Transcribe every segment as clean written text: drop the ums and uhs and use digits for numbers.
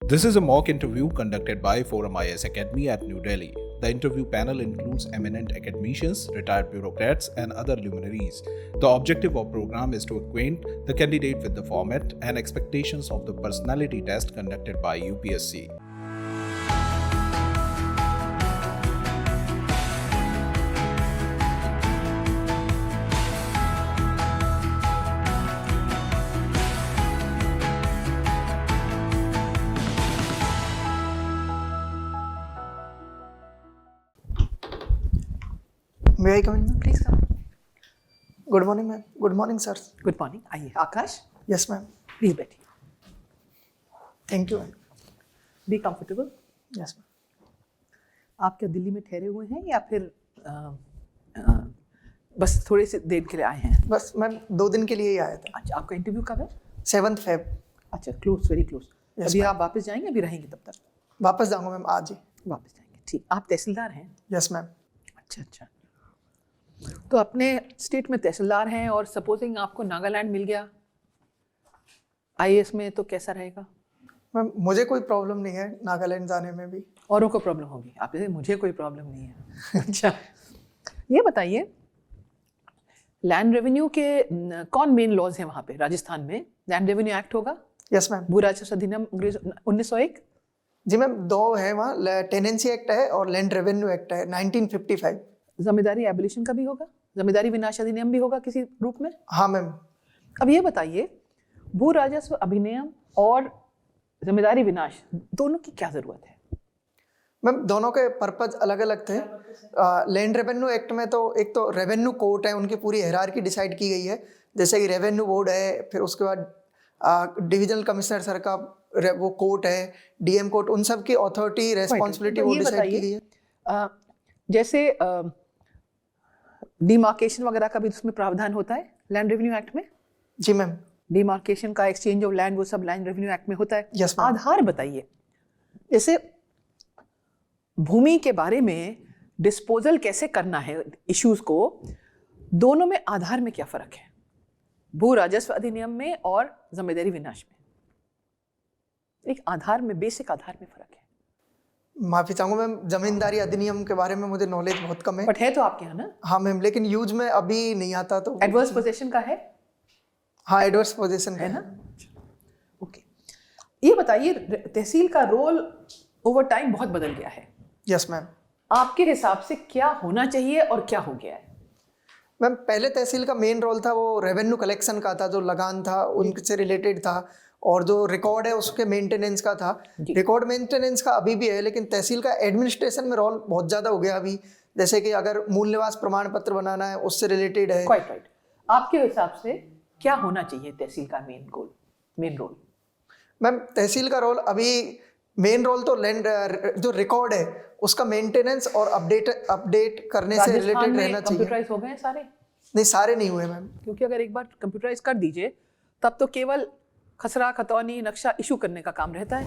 This is a mock interview conducted by Forum IAS Academy at New Delhi. The interview panel includes eminent academicians, retired bureaucrats, and other luminaries. The objective of program is to acquaint the candidate with the format and expectations of the personality test conducted by UPSC. May I come in, ma'am? Please come. Good morning, ma'am. Good morning, sir. Good morning. आइए. आकाश, Yes, ma'am. Please बैठिए. Thank you, ma'am. Be comfortable. Yes, ma'am. आप क्या दिल्ली में ठहरे हुए हैं या फिर बस थोड़े से देर के लिए आए हैं? बस मैम 2 दिन के लिए ही आया था. अच्छा, आपका इंटरव्यू कब है? 7th Feb. अच्छा, क्लोज, वेरी क्लोज. Yes, अभी ma'am. आप वापस जाएंगे, अभी रहेंगे तब तक? वापस जाऊंगा मैम आज ही. वापस जाएंगे. ठीक. आप तहसीलदार हैं? Yes, ma'am. अच्छा अच्छा. तो अपने स्टेट में तहसीलदार हैं और सपोजिंग आपको नागालैंड मिल गया आईएएस में, तो कैसा रहेगा? मैम मुझे कोई प्रॉब्लम नहीं है नागालैंड जाने में भी. औरों को प्रॉब्लम होगी. आप जैसे मुझे कोई प्रॉब्लम नहीं है. अच्छा, ये बताइए, लैंड रेवेन्यू के कौन मेन लॉज हैं वहाँ पे? राजस्थान में लैंड रेवेन्यू एक्ट होगा, Yes, ma'am. भू राजस्व अधिनियम 1901. जी मैम 2 है वहाँ. टेनेंसी एक्ट है और लैंड रेवेन्यू एक्ट है 1955. जमींदारी एबोलिशन का भी होगा, जमींदारी विनाश अधिनियम भी होगा किसी रूप में. हाँ मैम. अब ये बताइए, भू राजस्व अधिनियम और जमींदारी विनाश दोनों की क्या जरूरत है? मैम दोनों के पर्पज अलग अलग थे. लैंड रेवेन्यू एक्ट में तो एक तो रेवेन्यू कोर्ट है, उनकी पूरी हायरार्की डिसाइड की गई है. जैसे कि रेवेन्यू बोर्ड है, फिर उसके बाद डिविजनल कमिश्नर सर का वो कोर्ट है, डीएम कोर्ट, उन सब की अथॉरिटी रेस्पॉन्सिबिलिटी वो डिसाइड की गई है. जैसे डिमार्केशन वगैरह का भी उसमें प्रावधान होता है लैंड रेवेन्यू एक्ट में. जी मैम. डिमार्केशन का, एक्सचेंज ऑफ लैंड, वो सब लैंड रेवेन्यू एक्ट में होता है. Yes, ma'am. आधार बताइए, जैसे भूमि के बारे में डिस्पोजल कैसे करना है इश्यूज को, दोनों में आधार में क्या फर्क है? भू राजस्व अधिनियम में और जमींदारी विनाश में एक आधार में, बेसिक आधार में फर्क है. माफी चाहूंगा मैम, जमींदारी अधिनियम के बारे में मुझे नॉलेज बहुत कम है. बट है तो आपके यहाँ ना? हाँ मैम, लेकिन यूज में अभी नहीं आता तो. एडवर्स पोजेशन का है? हाँ एडवर्स पोजीशन है ना. ओके. ये बताइए, तहसील का रोल ओवर टाइम बहुत बदल गया है. Yes ma'am. आपके हिसाब से क्या होना चाहिए और क्या हो गया है? मैम पहले तहसील का मेन रोल था वो रेवेन्यू कलेक्शन का था, जो लगान था उनसे रिलेटेड था, और जो रिकॉर्ड है उसके मेंटेनेंस का था. रिकॉर्ड मेंटेनेंस का अभी भी है, लेकिन तहसील का एडमिनिस्ट्रेशन में रोल बहुत ज़्यादा हो गया अभी. जैसे कि अगर मूल निवास प्रमाण पत्र बनाना है, उससे रिलेटेड है. Quite right. आपके हिसाब से क्या होना चाहिए तहसील का main goal, main role? Ma'am तहसील का रोल अभी मेन रोल तो लैंड जो रिकॉर्ड है उसका मेंटेनेंस और अपडेट करने से रिलेटेड रहना चाहिए. कंप्यूटराइज हो गए हैं सारे? नहीं, सारे नहीं हुए मैम. क्योंकि अगर एक बार कंप्यूटराइज कर दीजिए तब तो केवल खसरा खतौनी नक्शा इशू करने का काम रहता है.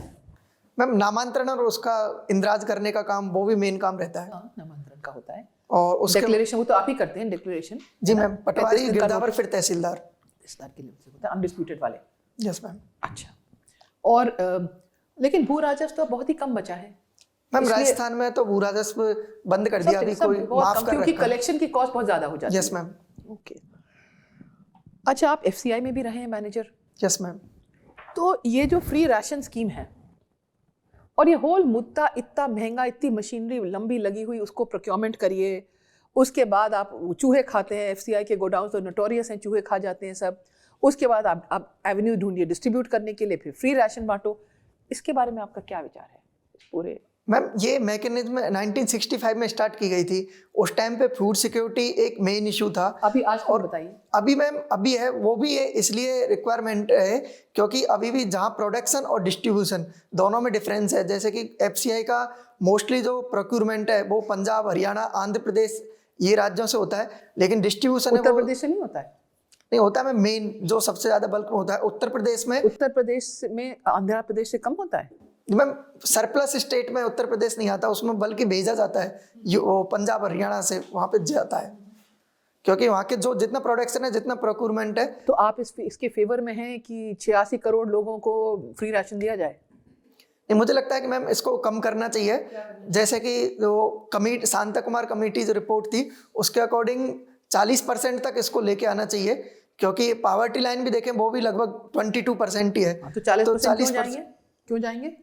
मैम नामांतरण और उसका इंदराज करने का काम, वो भी मेन काम रहता है. हाँ, नामांतरण का होता है. और उसके डिक्लेरेशन वो तो आप ही करते हैं, डिक्लेरेशन. जी मैम, पटवारी, गिरदावर, फिर तहसीलदार. तहसीलदार के लिए होता है, अनडिस्प्यूटेड वाले. Yes ma'am. अच्छा. और लेकिन भू राजस्व तो बहुत ही कम बचा है मैम. राजस्थान में तो भू राजस्व बंद कर दिया अभी, कोई माफ कर क्योंकि रखा है. कलेक्शन की कॉस्ट बहुत ज्यादा हो जाती है. Yes ma'am. ओके. अच्छा, आप एफसीआई में भी रहे हैं मैनेजर. Yes ma'am. तो ये जो फ्री राशन स्कीम है और ये होल मुद्दा, इतना महंगा, इतनी मशीनरी लंबी लगी हुई, उसको प्रोक्योरमेंट करिए, उसके बाद आप चूहे खाते हैं. एफसीआई के गोडाउन तो नोटोरियस हैं, चूहे खा जाते हैं सब. उसके बाद आप एवेन्यू ढूंढिए डिस्ट्रीब्यूट करने के लिए, फिर फ्री राशन बांटो. इसके बारे में आपका क्या विचार है पूरे? मैम ये मैकेनिज्म 1965 में स्टार्ट की गई थी. उस टाइम पे फूड सिक्योरिटी एक मेन इशू था. अभी आज और बताइए. अभी मैम अभी है, वो भी है, इसलिए रिक्वायरमेंट है क्योंकि अभी भी जहाँ प्रोडक्शन और डिस्ट्रीब्यूशन दोनों में डिफरेंस है. जैसे कि एफसीआई का मोस्टली जो प्रोक्यूरमेंट है वो पंजाब, हरियाणा, आंध्र प्रदेश, ये राज्यों से होता है, लेकिन डिस्ट्रीब्यूशन उत्तर प्रदेश से नहीं होता है? नहीं होता है. मेन जो सबसे ज्यादा बल्क में होता है उत्तर प्रदेश में. उत्तर प्रदेश में आंध्र प्रदेश से कम होता है? मैम सरप्लस स्टेट में उत्तर प्रदेश नहीं आता, उसमें बल्कि भेजा जाता है वो पंजाब हरियाणा से, वहाँ पे जाता है, क्योंकि वहाँ के जो जितना प्रोडक्शन है, जितना प्रोक्यूरमेंट है. तो आप इसके फेवर में हैं कि 86 करोड़ लोगों को फ्री राशन दिया जाए? नहीं, मुझे लगता है कि मैम इसको कम करना चाहिए। जैसे कि जो कमिटी शांता कुमार कमेटी जो रिपोर्ट थी उसके अकॉर्डिंग 40% तक इसको लेके आना चाहिए, क्योंकि पावर्टी लाइन भी देखें वो भी लगभग 22% ही है। तो 40% क्यों जाएंगे, क्यों जाएंगे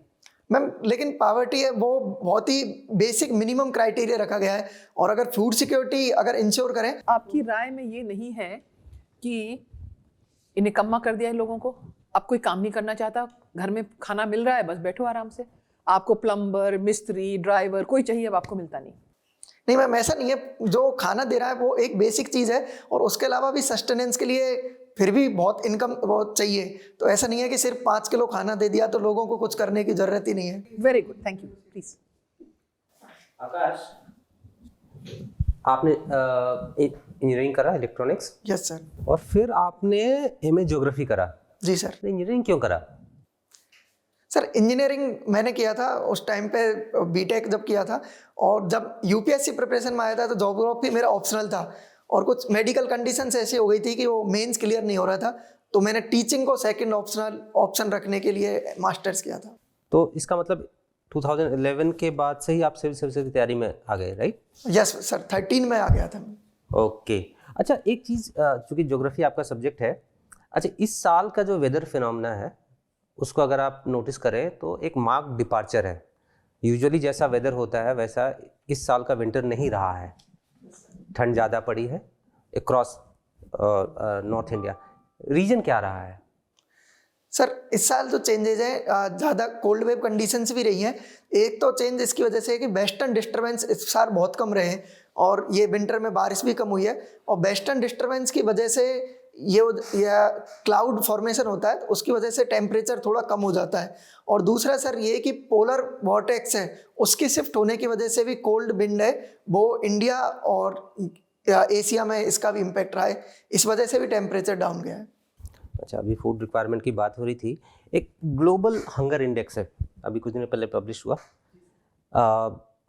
मैम? लेकिन पावर्टी है वो बहुत ही बेसिक मिनिमम क्राइटेरिया रखा गया है, और अगर फूड सिक्योरिटी अगर इंश्योर करें। आपकी राय में ये नहीं है कि इन्हें कम्मा कर दिया है लोगों को, अब कोई काम नहीं करना चाहता, घर में खाना मिल रहा है बस बैठो आराम से, आपको प्लम्बर, मिस्त्री, ड्राइवर कोई चाहिए अब आपको मिलता नहीं? नहीं मैम, ऐसा नहीं है। जो खाना दे रहा है वो एक बेसिक चीज़ है, और उसके अलावा भी सस्टेनेंस के लिए फिर भी बहुत इनकम बहुत चाहिए। तो ऐसा नहीं है कि सिर्फ 5 किलो खाना दे दिया तो लोगों को कुछ करने की जरूरत ही नहीं है। Very good, thank you. Please Akash, आपने इंजीनियरिंग करा इलेक्ट्रॉनिक्स? Yes sir. और फिर आपने एमए ज्योग्राफी करा? जी सर। इंजीनियरिंग क्यों करा? सर इंजीनियरिंग मैंने किया था उस टाइम पे, बीटेक जब किया था, और जब यूपीएससी प्रिपरेशन में आया था तो ज्योग्राफी मेरा ऑप्शनल था, और कुछ मेडिकल कंडीशंस ऐसी हो गई थी कि वो मेंस क्लियर नहीं हो रहा था, तो मैंने टीचिंग को सेकंड ऑप्शन रखने के लिए मास्टर्स किया था। तो इसका मतलब 2011 के बाद से ही आप सिविल सर्विसेज की तैयारी में आ गए, राइट? यस सर, 13 में आ गया था। ओके। अच्छा, एक चीज़, चूँकि ज्योग्राफी आपका सब्जेक्ट है, अच्छा इस साल का जो वेदर फिनोमेना है उसको अगर आप नोटिस करें तो एक मार्क्ड डिपार्चर है। यूजुअली जैसा वेदर होता है वैसा इस साल का विंटर नहीं रहा है। ठंड ज़्यादा पड़ी है अक्रॉस नॉर्थ इंडिया। रीजन क्या रहा है? सर इस साल जो चेंजेज हैं, ज़्यादा कोल्ड वेव कंडीशंस भी रही हैं। एक तो चेंज इसकी वजह से है कि वेस्टर्न डिस्टर्बेंस इस साल बहुत कम रहे हैं, और ये विंटर में बारिश भी कम हुई है, और वेस्टर्न डिस्टर्बेंस की वजह से ये क्लाउड फॉर्मेशन होता है, तो उसकी वजह से टेम्परेचर थोड़ा कम हो जाता है। और दूसरा सर ये कि पोलर वॉर्टेक्स है उसकी शिफ्ट होने की वजह से भी कोल्ड विंड है वो इंडिया और एशिया में इसका भी इम्पैक्ट रहा है, इस वजह से भी टेम्परेचर डाउन गया है। अच्छा, अभी फूड रिक्वायरमेंट की बात हो रही थी। एक ग्लोबल हंगर इंडेक्स है, अभी कुछ दिन पहले पब्लिश हुआ,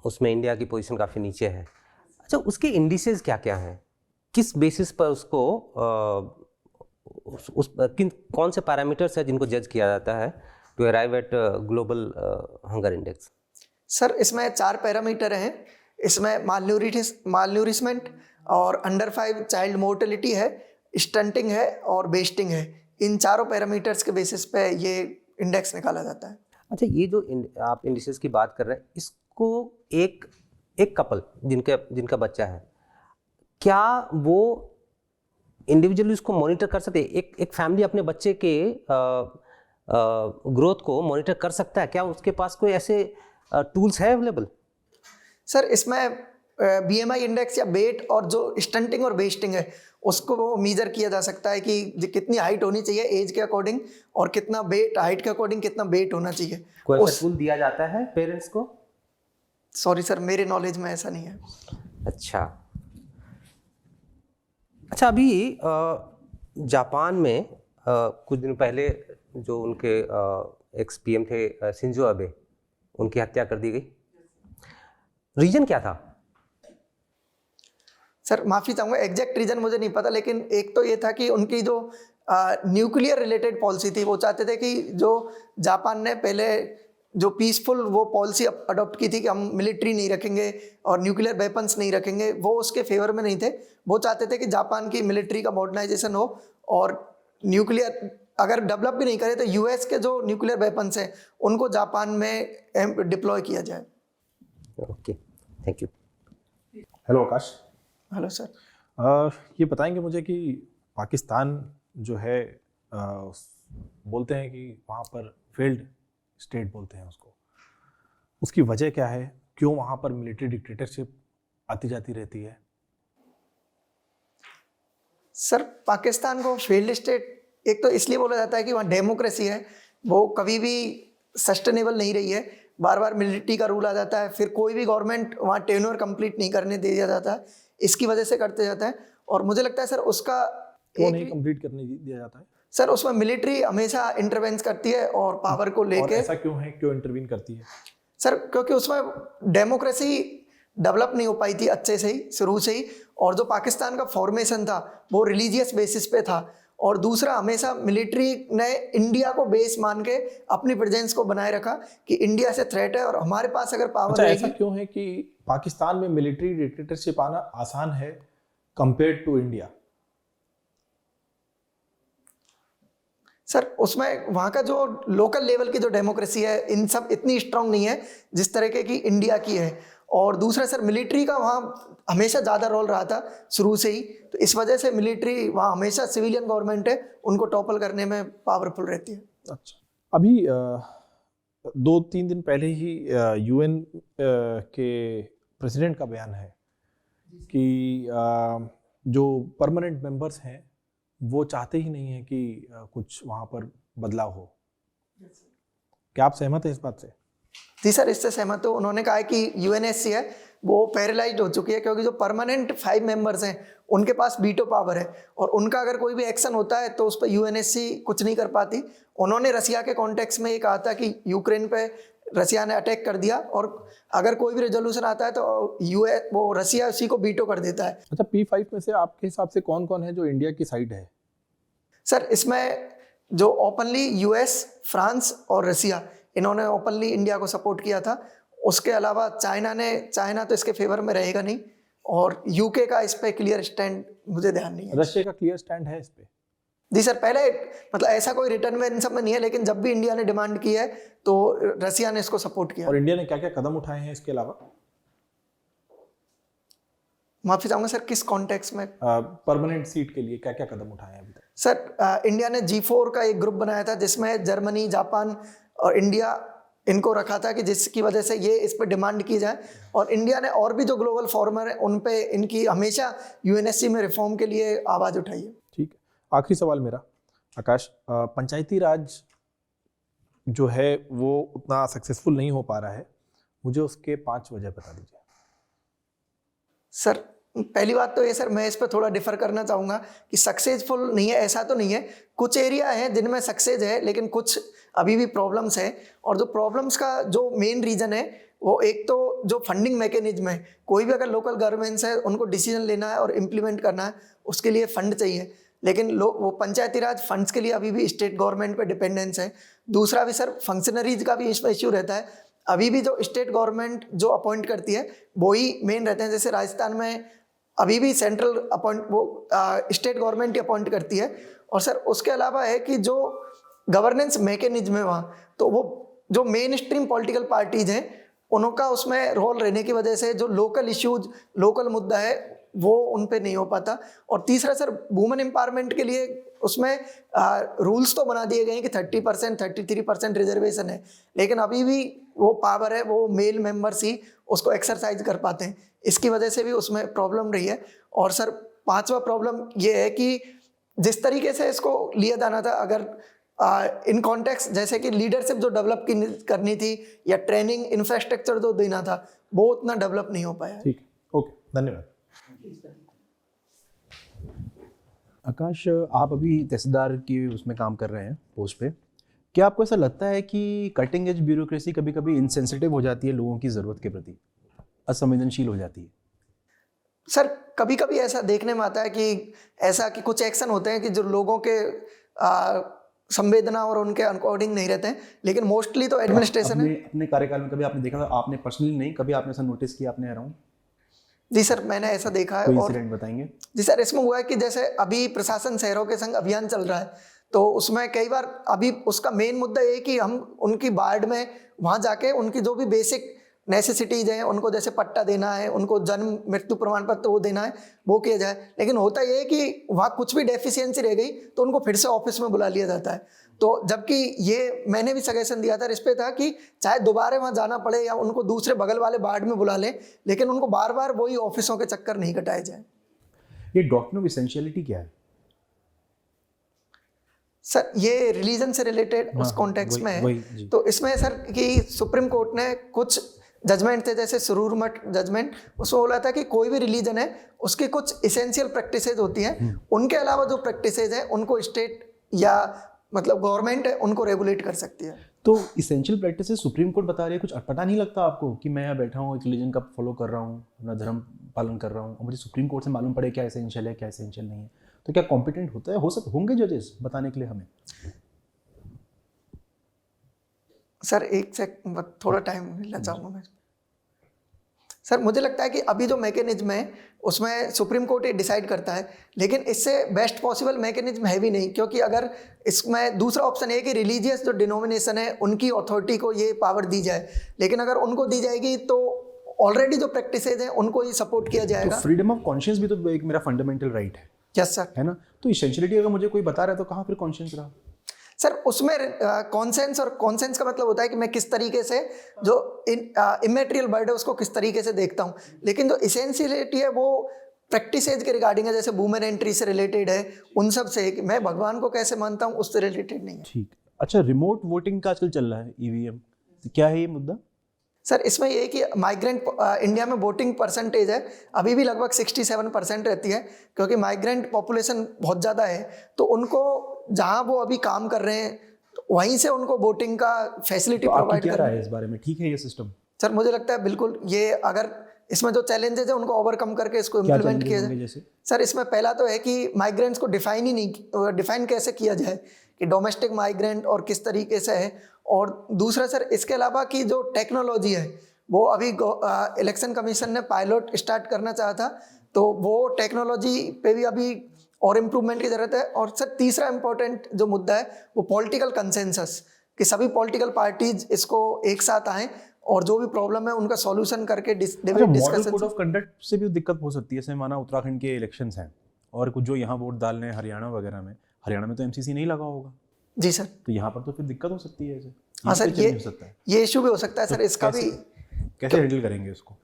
उसमें इंडिया की पोजीशन काफ़ी नीचे है। अच्छा, उसके इंडिसेस क्या क्या हैं, किस बेसिस पर उसको कौन से पैरामीटर्स हैं जिनको जज किया जाता है to arrive at global hunger index? Sir इसमें 4 पैरामीटर हैं। इसमें मालन्यूरिशमेंट और अंडर 5 चाइल्ड मोर्टेलिटी है, स्टंटिंग है और वेस्टिंग है। इन चारों पैरामीटर्स के बेसिस पे ये इंडेक्स निकाला जाता है। अच्छा, ये जो आप इंडिसेस की बात कर रहे हैं, इसको एक कपल जिनका बच्चा है, क्या वो इंडिविजुअली उसको मॉनिटर कर सकते हैं? एक फैमिली अपने बच्चे के ग्रोथ को मॉनिटर कर सकता है? क्या उसके पास कोई ऐसे टूल्स है अवेलेबल? सर इसमें BMI इंडेक्स या वेट और जो स्टंटिंग और वेस्टिंग है उसको वो मेजर किया जा सकता है कि कितनी हाइट होनी चाहिए एज के अकॉर्डिंग, और कितना वेट, हाइट के अकॉर्डिंग कितना वेट होना चाहिए। कोई ऐसा टूल दिया जाता है पेरेंट्स को? सॉरी सर, मेरे नॉलेज में ऐसा नहीं है। अच्छा, अभी जापान में कुछ दिन पहले जो उनके एक्स PM थे शिंजो अबे, उनकी हत्या कर दी गई। रीजन क्या था? सर माफ़ी चाहूँगा, एग्जैक्ट रीजन मुझे नहीं पता, लेकिन एक तो ये था कि उनकी जो न्यूक्लियर रिलेटेड पॉलिसी थी, वो चाहते थे कि जो जापान ने पहले जो पीसफुल वो पॉलिसी अडॉप्ट की थी कि हम मिलिट्री नहीं रखेंगे और न्यूक्लियर वेपन्स नहीं रखेंगे, वो उसके फेवर में नहीं थे। वो चाहते थे कि जापान की मिलिट्री का मॉडर्नाइजेशन हो, और न्यूक्लियर अगर डेवलप भी नहीं करे तो US के जो न्यूक्लियर वेपन्स हैं उनको जापान में डिप्लॉय किया जाए। Okay, thank you. Hello Akash. Hello sir. ये बताएंगे मुझे कि पाकिस्तान जो है बोलते हैं कि वहाँ पर फेल्ड स्टेट बोलते हैं उसको, उसकी वजह क्या है? क्यों वहाँ पर मिलिट्री डिक्टेटरशिप आती जाती रहती है? सर पाकिस्तान को फेल्ड स्टेट एक तो इसलिए बोला जाता है कि वहाँ डेमोक्रेसी है, वो कभी भी सस्टेनेबल नहीं रही है, बार बार मिलिट्री का रूल आ जाता है, फिर कोई भी गवर्नमेंट वहाँ टेन्योर कंप्लीट नहीं करने दिया जाता है, इसकी वजह से करते जाता है। और मुझे लगता है सर उसका क्यों नहीं कंप्लीट करने दिया जाता है? सर उसमें मिलिट्री हमेशा इंटरवेंस करती है और पावर को लेके। ऐसा क्यों है, क्यों इंटरवीन करती है? सर क्योंकि उसमें डेमोक्रेसी डेवलप नहीं हो पाई थी अच्छे से ही शुरू से ही, और जो पाकिस्तान का फॉर्मेशन था वो रिलीजियस बेसिस पे था, और दूसरा हमेशा मिलिट्री ने इंडिया को बेस मान के अपनी प्रेजेंस को बनाए रखा कि इंडिया से थ्रेट है और हमारे पास अगर पावर अच्छा, ऐसा रहेगी। क्यों है कि पाकिस्तान में मिलिट्री डिक्टेटरशिप आना आसान है कंपेयर टू इंडिया? सर उसमें वहाँ का जो लोकल लेवल की जो डेमोक्रेसी है इन सब इतनी स्ट्रांग नहीं है जिस तरीके की इंडिया की है। और दूसरा सर मिलिट्री का वहाँ हमेशा ज़्यादा रोल रहा था शुरू से ही, तो इस वजह से मिलिट्री वहाँ हमेशा सिविलियन गवर्नमेंट है उनको टॉपल करने में पावरफुल रहती है। अच्छा, अभी 2-3 दिन पहले ही यूएन के प्रेसिडेंट का बयान है कि जो परमानेंट मेंबर्स हैं वो चाहते ही नहीं है कि कुछ वहाँ पर बदलाव हो। क्या आप सहमत हैं इस बात से? जी सर, इससे सहमत हूँ। उन्होंने कहा है कि यूएनएससी है वो पैरालाइज्ड हो चुकी है क्योंकि जो परमानेंट 5 मेंबर्स हैं उनके पास वीटो पावर है और उनका अगर कोई भी एक्शन होता है तो उस पर यूएनएससी कुछ नहीं कर पाती। उन्होंने रसिया के कॉन्टेक्स्ट में ये कहा था कि यूक्रेन पे रसिया ने अटैक कर दिया और अगर कोई भी रेजोल्यूशन आता है तो वो रसिया उसी को वीटो कर देता है। अच्छा, P5 में से आपके हिसाब से कौन कौन है जो इंडिया की साइड है? सर इसमें जो ओपनली यूएस, फ्रांस और रसिया इन्होंने ओपनली इंडिया को सपोर्ट किया था। उसके अलावा चाइना तो इसके फेवर में रहेगा नहीं और यूके का इस पे क्लियर स्टैंड मुझे ध्यान नहीं है। रशिया का क्लियर स्टैंड है इस पे? जी सर, पहले मतलब ऐसा कोई रिटर्न में इन सब में नहीं है, लेकिन जब भी इंडिया ने डिमांड की है तो रसिया ने इसको सपोर्ट किया। और इंडिया ने क्या क्या कदम उठाए हैं इसके अलावा? माफी चाहूंगा सर, किस कॉन्टेक्स्ट में? परमानेंट सीट के लिए क्या क्या कदम उठाए हैं अभी तक? सर इंडिया ने G4 का एक ग्रुप बनाया था जिसमें जर्मनी, जापान और इंडिया इनको रखा था कि जिसकी वजह से ये इस पर डिमांड की जाए। और इंडिया ने और भी जो ग्लोबल फॉर्मर है उन पे इनकी हमेशा यूएनएससी में रिफॉर्म के लिए आवाज़ उठाई है। ठीक है, आखिरी सवाल मेरा आकाश, पंचायती राज जो है वो उतना सक्सेसफुल नहीं हो पा रहा है, मुझे उसके 5 वजह बता दीजिए। सर पहली बात तो ये सर, मैं इस पर थोड़ा डिफर करना चाहूँगा कि सक्सेसफुल नहीं है ऐसा तो नहीं है। कुछ एरिया है जिनमें सक्सेस है लेकिन कुछ अभी भी प्रॉब्लम्स हैं। और जो प्रॉब्लम्स का जो मेन रीज़न है वो एक तो जो फंडिंग मैकेनिज्म है, कोई भी अगर लोकल गवर्नमेंट्स है उनको डिसीजन लेना है और इम्प्लीमेंट करना है उसके लिए फंड चाहिए, लेकिन वो पंचायती राज फंड्स के लिए अभी भी स्टेट गवर्नमेंट पे डिपेंडेंस है। दूसरा भी सर फंक्शनरीज का भी इसमें इश्यू रहता है। अभी भी जो स्टेट गवर्नमेंट जो अपॉइंट करती है वो ही मेन रहते हैं। जैसे राजस्थान में अभी भी सेंट्रल स्टेट गवर्नमेंट ही अपॉइंट करती है। और सर उसके अलावा है कि जो गवर्नेंस मैकेनिज्म है वहाँ, तो वो जो मेन स्ट्रीम पॉलिटिकल पार्टीज हैं उनका उसमें रोल रहने की वजह से जो लोकल इश्यूज, लोकल मुद्दा है वो उन पे नहीं हो पाता। और तीसरा सर वुमेन एम्पावरमेंट के लिए उसमें रूल्स तो बना दिए गए हैं कि 30%, 33% रिजर्वेशन है, लेकिन अभी भी वो पावर है वो मेल मेंबर्स ही उसको एक्सरसाइज कर पाते हैं। इसकी वजह से भी उसमें प्रॉब्लम रही है। और सर 5वां प्रॉब्लम ये है कि जिस तरीके से इसको लिया जाना था, अगर इन कॉन्टेक्स्ट जैसे कि लीडरशिप जो डेवलप करनी थी या ट्रेनिंग इंफ्रास्ट्रक्चर जो देना था वो उतना डेवलप नहीं हो पाया। ठीक, ओके, धन्यवाद। आकाश, आप अभी तहसीलदार की उसमें काम कर रहे हैं पोस्ट पे, क्या आपको ऐसा लगता है कि कटिंग एज ब्यूरोक्रेसी कभी कभी इनसेंसिटिव हो जाती है लोगों की ज़रूरत के प्रति, असंवेदनशील हो जाती है? सर कभी कभी ऐसा देखने में आता है कि ऐसा कि कुछ एक्शन होते हैं कि जो लोगों के संवेदना और उनके अकॉर्डिंग नहीं रहते हैं, लेकिन मोस्टली तो एडमिनिस्ट्रेशन है। अपने कार्यकाल में कभी आपने देखा था, आपने पर्सनली नहीं, कभी आपने ऐसा नोटिस किया अपने अराउंड? जी सर, मैंने ऐसा देखा है। कोई और इंसिडेंट बताएंगे? जी सर, इसमें हुआ है कि जैसे अभी प्रशासन शहरों के संग अभियान चल रहा है, तो उसमें कई बार अभी उसका मेन मुद्दा ये है कि हम उनकी वार्ड में वहाँ जाके उनकी जो भी बेसिक नेसेसिटीज हैं उनको जैसे पट्टा देना है, उनको जन्म मृत्यु प्रमाण पत्र वो देना है, वो किया जाए। लेकिन होता ये है कि वहाँ कुछ भी डेफिशिएंसी रह गई तो उनको फिर से ऑफिस में बुला लिया जाता है। तो जबकि ये मैंने भी सजेशन दिया था, इस पे था कि चाहे दोबारा वहाँ जाना पड़े या उनको दूसरे बगल वाले वार्ड में बुला लें, लेकिन उनको बार बार वही ऑफिसों के चक्कर नहीं कटाए जाए। ये डॉक्ट्रिन ऑफ एसेंशियलिटी क्या है? सर ये रिलीजन से रिलेटेड उस कॉन्टेक्स्ट में है। तो इसमें सर कि सुप्रीम कोर्ट ने कुछ जजमेंट थे, जैसे सुरूर मठ जजमेंट, उसमें बोला था कि कोई भी रिलीजन है उसकी कुछ इसेंशियल प्रैक्टिसेज होती हैं, उनके अलावा जो प्रैक्टिसेज हैं उनको स्टेट या मतलब गवर्नमेंट है उनको रेगुलेट कर सकती है। तो इसेंशियल प्रैक्टिसेस सुप्रीम कोर्ट बता रही है, कुछ अटपटा नहीं लगता आपको कि मैं यहाँ बैठा हूँ, एक रिलीजन का फॉलो कर रहा हूँ, अपना धर्म पालन कर रहा हूँ, और मुझे सुप्रीम कोर्ट से मालूम पड़े क्या एसेंशियल है क्या एसेंशियल नहीं है? तो क्या कॉम्पिटेंट होता है, होंगे जजेस बताने के लिए हमें? सर एक सेकंड, थोड़ा टाइम लेना चाहूँगा मैं। सर मुझे लगता है कि अभी जो मैकेनिज्म है उसमें सुप्रीम कोर्ट ही डिसाइड करता है, लेकिन इससे बेस्ट पॉसिबल मैकेनिज्म है भी नहीं, क्योंकि अगर इसमें दूसरा ऑप्शन है कि रिलीजियस जो डिनोमिनेशन है उनकी अथॉरिटी को ये पावर दी जाए, लेकिन अगर उनको दी जाएगी तो ऑलरेडी जो प्रैक्टिसेज हैं उनको ही सपोर्ट किया जाएगा। तो फ्रीडम ऑफ कॉन्शियस भी तो एक मेरा फंडामेंटल राइट है। Yes sir. है ना? तो इसेंशियलिटी अगर मुझे कोई बता रहा है तो कहाँ फिर कॉन्शियस रहा? सर उसमें कॉन्सेंस, और कॉन्सेंस का मतलब होता है कि मैं किस तरीके से जो इमेटेरियल वर्ड है उसको किस तरीके से देखता हूँ, लेकिन जो इसेंशियलिटी है वो प्रैक्टिसेज के रिगार्डिंग है, जैसे वुमेन एंट्री से रिलेटेड है, उन सब से कि मैं भगवान को कैसे मानता हूँ उससे रिलेटेड नहीं है। ठीक। अच्छा, रिमोट वोटिंग का आजकल चल रहा है, ईवीएम, तो क्या है ये मुद्दा? सर इसमें ये कि माइग्रेंट इंडिया में वोटिंग परसेंटेज है अभी भी लगभग 67% रहती है, क्योंकि माइग्रेंट पॉपुलेशन बहुत ज़्यादा है, तो उनको जहाँ वो अभी काम कर रहे हैं तो वहीं से उनको वोटिंग का फैसिलिटी प्रोवाइड क्या कर राय रहे है हैं। इस बारे में? ठीक है ये सिस्टम? सर मुझे लगता है बिल्कुल, ये अगर इसमें जो चैलेंजेस है उनको ओवरकम करके इसको क्या इम्प्लीमेंट challenges किया होंगे जाए। जैसे? सर इसमें पहला तो है कि माइग्रेंट्स को डिफाइन कैसे किया जाए कि डोमेस्टिक माइग्रेंट और किस तरीके से है, और दूसरा सर इसके अलावा कि जो टेक्नोलॉजी है वो अभी इलेक्शन कमीशन ने पायलट स्टार्ट करना चाहा था, तो वो टेक्नोलॉजी पे भी अभी और इम्प्रूवमेंट की ज़रूरत है। और सर तीसरा इम्पोर्टेंट जो मुद्दा है वो पॉलिटिकल कंसेंसस, कि सभी पॉलिटिकल पार्टीज इसको एक साथ आएँ और जो भी प्रॉब्लम है उनका सॉल्यूशन करके model code discussion. Of conduct से भी दिक्कत हो सकती है, जैसे माना उत्तराखंड के इलेक्शंस हैं और कुछ जो यहाँ वोट डाल रहे हैं हरियाणा वगैरह में, हरियाणा में तो एमसीसी नहीं लगा होगा, जी सर। तो यहाँ पर तो फिर दिक्कत हो सकती है। ऐसे हाँ सर, तो चल नहीं हो सकता है। ये इशू भी हो सकता है सर, तो इसका भी कैसे हैंडल करेंगे इसको?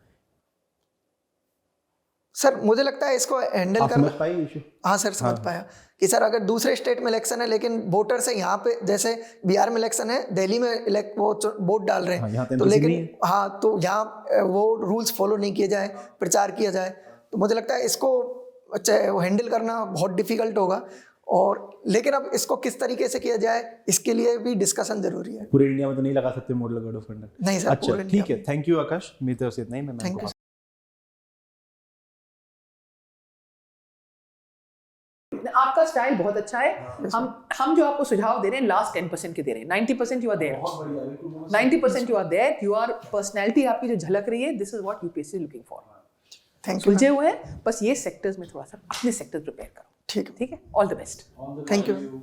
सर मुझे लगता है इसको हैंडल आप करना। समझ पाए इशू? हाँ सर समझ पाया कि सर अगर दूसरे स्टेट में इलेक्शन है लेकिन वोटर से यहाँ पे, जैसे बिहार में इलेक्शन है, दिल्ली में वो वोट डाल रहे हाँ, यहाँ हैं, तो तो NCC नहीं लेकिन है। हाँ तो यहाँ वो रूल्स फॉलो नहीं किए जाए, प्रचार किया जाए, तो मुझे लगता है इसको वो हैंडल करना बहुत डिफिकल्ट होगा। और लेकिन अब इसको किस तरीके से किया जाए इसके लिए भी डिस्कशन जरूरी है। पूरे इंडिया में तो नहीं लगा सकते मॉडल कोड ऑफ कंडक्ट? नहीं सर, अच्छा पूरे ठीक है, थैंक यू आकाश, मेरी तरफ से इतना ही। मैं थैंक यू। आपका स्टाइल बहुत अच्छा है। हम जो आपको सुझाव दे रहे हैं लास्ट 10% के दे रहे हैं। 90% you are there, 90% you are there, you are personality आपकी जो झलक रही है, this is what UPSC is looking for. Thank you. सुलझे हुए हैं, बस ये सेक्टर्स में थोड़ा सा अपने सेक्टर प्रिपेयर करो। ठीक है, all the best. Thank you.